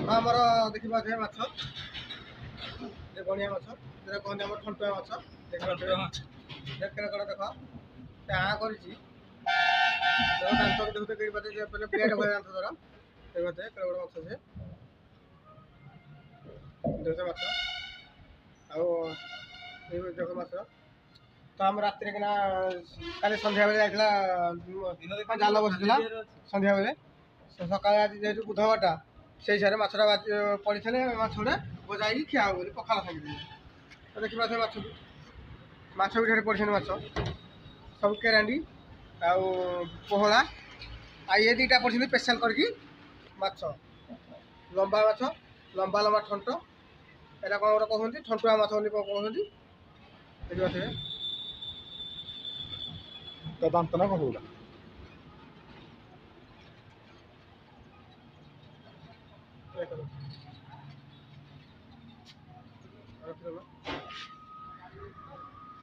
ଆମର ଦେଖିପାରୁଥିବେ ମାଛ ଗଣିଆ ମାଛ ଯେଟା କହନ୍ତି ଆମର ଥଣ୍ଟୁଆ ମାଛ ଦେଖିପାରୁଥିବେ କେତେ କଣ ଦେଖ ଆ କରିଛି ଦାନ୍ତ ଦେଖୁଥିବେ ଦେଖିପାରୁଥିବେ ପ୍ଲେଟ୍ ଭଳିଆ ଦାନ୍ତ ଧର ଦେଖିପାରୁଥିବେ କେତେ ବଡ଼ ମାଛ ସେ ଦେଖ ମାଛ ଆଉ ଏଇ ଦେଖ ମାଛ ତ ଆମ ରାତିରେ କିନା କାଲି ସନ୍ଧ୍ୟାବେଳେ ଯାଇଥିଲା ଜାଲ ବସିଥିଲା ସନ୍ଧ୍ୟାବେଳେ ସକାଳେ ଆଜି ଯେହେତୁ ବୁଧବାରଟା ସେଇ ହିସାବରେ ମାଛଟା ପଡ଼ିଥିଲେ ମାଛ ଗୁଡ଼ା ଭଜା ହେଇକି ଖିଆ ହବ ବୋଲି ପଖାଳ ଖାଇକି ତ ଦେଖିପାରୁଥିବେ ମାଛ ବି ଢେର ପଡ଼ିଛନ୍ତି ମାଛ ସବୁ କେରାଣ୍ଡି ଆଉ ପୋହଳା ଆଉ ଇଏ ଦୁଇଟା ପଡ଼ିଛନ୍ତି ସ୍ପେଶାଲ କରିକି ମାଛ ଲମ୍ବା ମାଛ ଲମ୍ବା ଲମ୍ବା ଥଣ୍ଟ ଏଇଟା କ'ଣ ଗୋଟେ କହୁଛନ୍ତି ଥଣ୍ଟୁଆ ମାଛ ବୋଲି କ'ଣ କହୁଛନ୍ତି ଦେଖିପାରୁଥିବେ ତା ଦାନ୍ତ ନା କ'ଣ କହୁଥିଲା